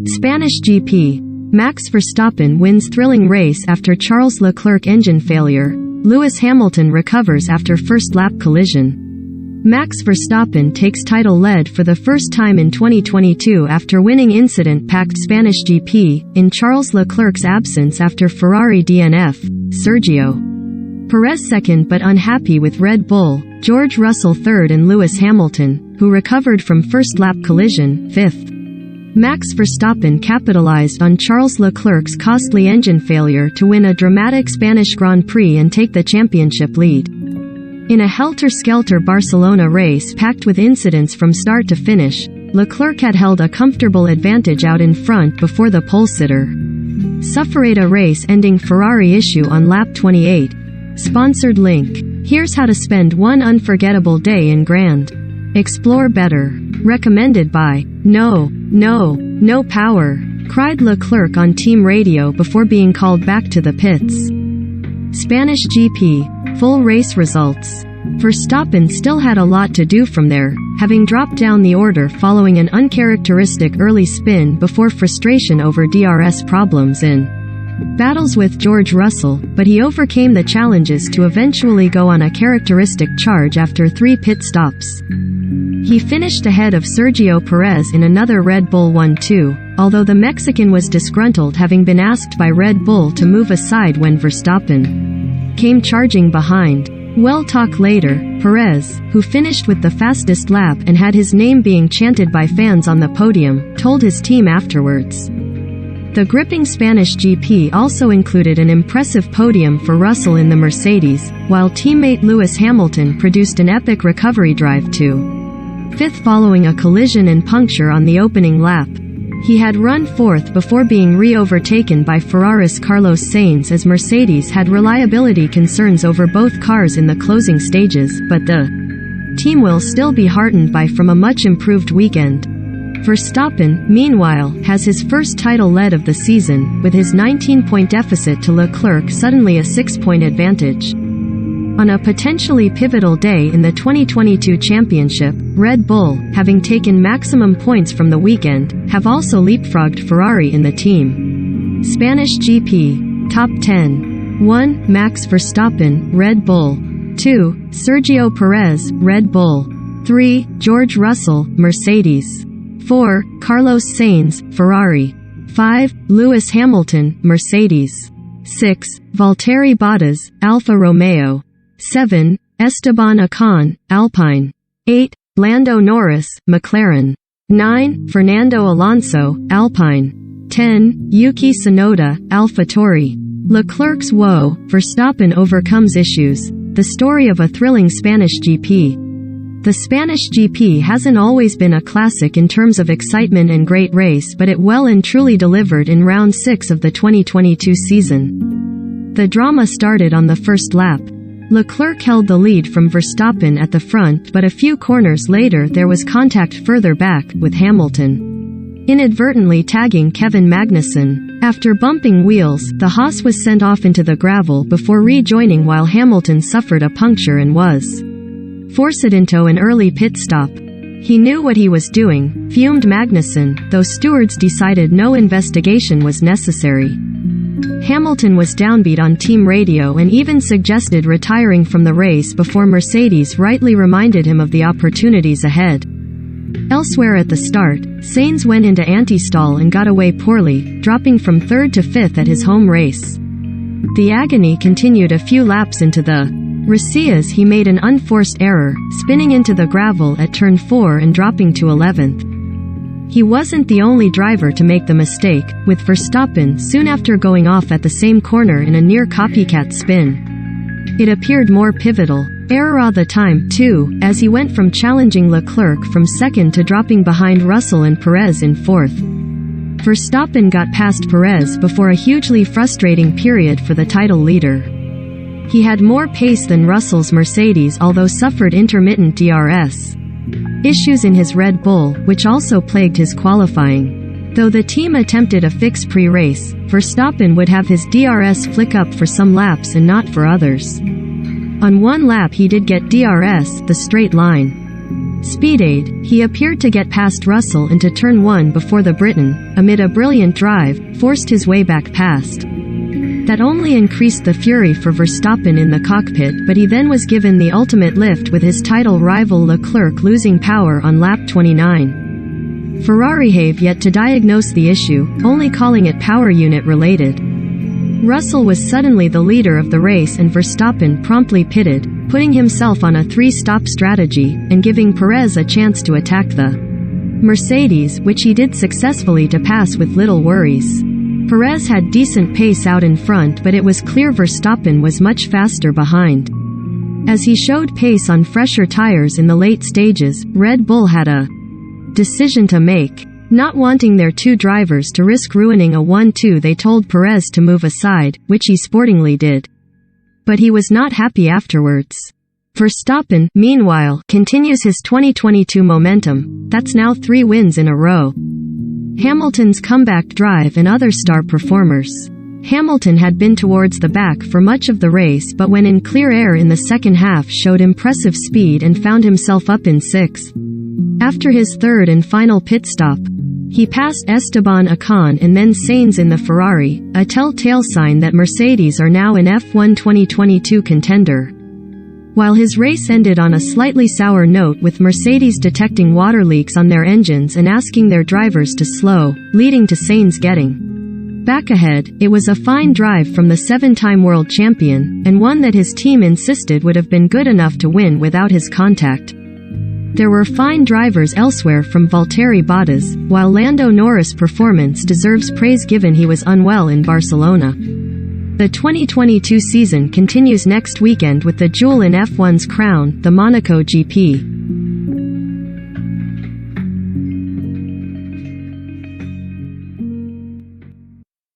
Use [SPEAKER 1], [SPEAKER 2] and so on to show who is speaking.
[SPEAKER 1] Spanish GP. Max Verstappen wins thrilling race after Charles Leclerc engine failure. Lewis Hamilton recovers after first lap collision. Max Verstappen takes title lead for the first time in 2022 after winning incident-packed Spanish GP, in Charles Leclerc's absence after Ferrari DNF. Sergio Perez second but unhappy with Red Bull, George Russell third and Lewis Hamilton, who recovered from first lap collision, fifth. Max Verstappen capitalized on Charles Leclerc's costly engine failure to win a dramatic Spanish Grand Prix and take the championship lead. In a helter-skelter Barcelona race packed with incidents from start to finish, Leclerc had held a comfortable advantage out in front before the pole-sitter suffered a race-ending Ferrari issue on lap 28. Sponsored link. Here's how to spend one unforgettable day in Grand. Explore better. Recommended by No Power, cried Leclerc on team radio before being called back to the pits. Spanish GP. Full race results. Verstappen still had a lot to do from there, having dropped down the order following an uncharacteristic early spin before frustration over DRS problems in battles with George Russell, but he overcame the challenges to eventually go on a characteristic charge after 3 pit stops. He finished ahead of Sergio Perez in another Red Bull 1-2, although the Mexican was disgruntled having been asked by Red Bull to move aside when Verstappen came charging behind. We'll talk later. Perez, who finished with the fastest lap and had his name being chanted by fans on the podium, told his team afterwards. The gripping Spanish GP also included an impressive podium for Russell in the Mercedes, while teammate Lewis Hamilton produced an epic recovery drive to fifth following a collision and puncture on the opening lap. He had run fourth before being re-overtaken by Ferrari's Carlos Sainz as Mercedes had reliability concerns over both cars in the closing stages, but the team will still be heartened by from a much improved weekend. Verstappen, meanwhile, has his first title lead of the season, with his 19-point deficit to Leclerc suddenly a 6-point advantage. On a potentially pivotal day in the 2022 championship, Red Bull, having taken maximum points from the weekend, have also leapfrogged Ferrari in the team. Spanish GP. Top 10. 1. Max Verstappen, Red Bull. 2. Sergio Perez, Red Bull. 3. George Russell, Mercedes. 4. Carlos Sainz, Ferrari. 5. Lewis Hamilton, Mercedes. 6. Valtteri Bottas, Alfa Romeo. 7. Esteban Ocon, Alpine. 8. Lando Norris, McLaren. 9. Fernando Alonso, Alpine. 10. Yuki Tsunoda, AlphaTauri. Leclerc's woe, Verstappen overcomes issues. The story of a thrilling Spanish GP. The Spanish GP hasn't always been a classic in terms of excitement and great race, but it well and truly delivered in round 6 of the 2022 season. The drama started on the first lap. Leclerc held the lead from Verstappen at the front, but a few corners later there was contact further back, with Hamilton inadvertently tagging Kevin Magnussen. After bumping wheels, the Haas was sent off into the gravel before rejoining while Hamilton suffered a puncture and was forced into an early pit stop. He knew what he was doing, fumed Magnussen, though stewards decided no investigation was necessary. Hamilton was downbeat on team radio and even suggested retiring from the race before Mercedes rightly reminded him of the opportunities ahead. Elsewhere at the start, Sainz went into anti-stall and got away poorly, dropping from 3rd to 5th at his home race. The agony continued a few laps into the race as he made an unforced error, spinning into the gravel at turn 4 and dropping to 11th. He wasn't the only driver to make the mistake, with Verstappen soon after going off at the same corner in a near copycat spin. It appeared more pivotal. Error all the time, too, as he went from challenging Leclerc from 2nd to dropping behind Russell and Perez in 4th. Verstappen got past Perez before a hugely frustrating period for the title leader. He had more pace than Russell's Mercedes, although suffered intermittent DRS issues in his Red Bull, which also plagued his qualifying. Though the team attempted a fix pre-race, Verstappen would have his DRS flick up for some laps and not for others. On one lap he did get DRS, the straight line. Speed aid, he appeared to get past Russell into turn 1 before the Briton, amid a brilliant drive, forced his way back past. That only increased the fury for Verstappen in the cockpit, but he then was given the ultimate lift with his title rival Leclerc losing power on lap 29. Ferrari have yet to diagnose the issue, only calling it power unit related. Russell was suddenly the leader of the race and Verstappen promptly pitted, putting himself on a 3-stop strategy, and giving Perez a chance to attack the Mercedes, which he did successfully to pass with little worries. Perez had decent pace out in front, but it was clear Verstappen was much faster behind. As he showed pace on fresher tires in the late stages, Red Bull had a decision to make. Not wanting their two drivers to risk ruining a 1-2, they told Perez to move aside, which he sportingly did. But he was not happy afterwards. Verstappen, meanwhile, continues his 2022 momentum. That's now 3 wins in a row. Hamilton's comeback drive and other star performers. Hamilton had been towards the back for much of the race, but when in clear air in the second half showed impressive speed and found himself up in 6th. After his third and final pit stop, he passed Esteban Ocon and then Sainz in the Ferrari, a telltale sign that Mercedes are now an F1 2022 contender. While his race ended on a slightly sour note, with Mercedes detecting water leaks on their engines and asking their drivers to slow, leading to Sainz getting back ahead, it was a fine drive from the 7-time world champion, and one that his team insisted would have been good enough to win without his contact. There were fine drivers elsewhere from Valtteri Bottas, while Lando Norris' performance deserves praise given he was unwell in Barcelona. The 2022 season continues next weekend with the jewel in F1's crown, the Monaco GP.